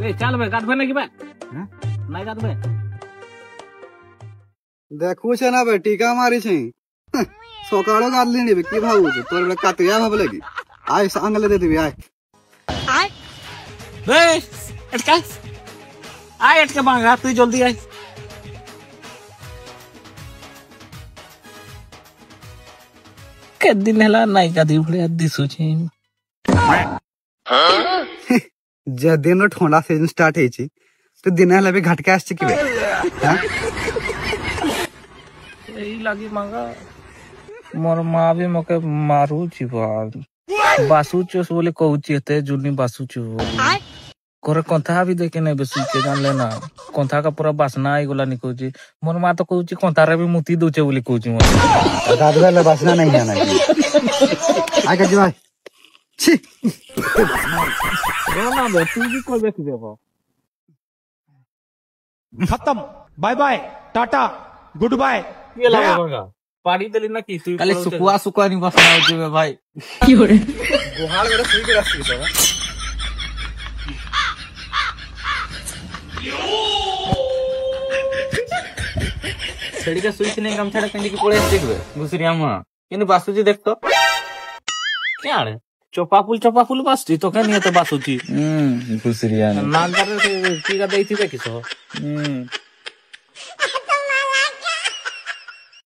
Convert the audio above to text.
ए चल बे गाधबे नहीं बे नहीं गाधबे देखू छे ना बे टीका मारी छी सकाळो गाधली बे की भाऊ तोर बे कातिया भाव लगी आय सांगले दे देबी आय बे एटका आय एटका बांगा तू जल्दी आय के दिन हला नहीं गाधी भले दिसु छी जे दिन ठंडा सीजन स्टार्ट हेची तो दिन हला भी घटके आछ की बे हां एई लागी मांगा मोर माँ भी मके मारू छी बासु चोस बोले कहूची एते जुनी बासु चो करे कंथा भी देखे नहीं बेसु के जान लेना कंथा का पूरा बासना आई गोला निकोची मोर माँ तो कहूची कंथा रे भी मुती दोचे बोले कहूची मोर गाधबे ले बासना नहीं है ना आगे जी भाई छी रोना बे तू भी कोई बेच देबो खत्म bye bye ta-ta goodbye ये लागेगा पाड़ी देली ना की तू खाली सुकुआ सुकुआ नहीं बसना होची बे भाई की हो रे गोहाल मेरे सुई के रास्ते तो छेड़ी का सुई नहीं गमछाड़ा कंजी की पड़े देखबे घुसरिया मा किने बासुजी देख तो क्या रे चोपा फुल बासुची तो क्या नहीं है तो बासुची घुसरिया नाल कर की का देई थी देखिसो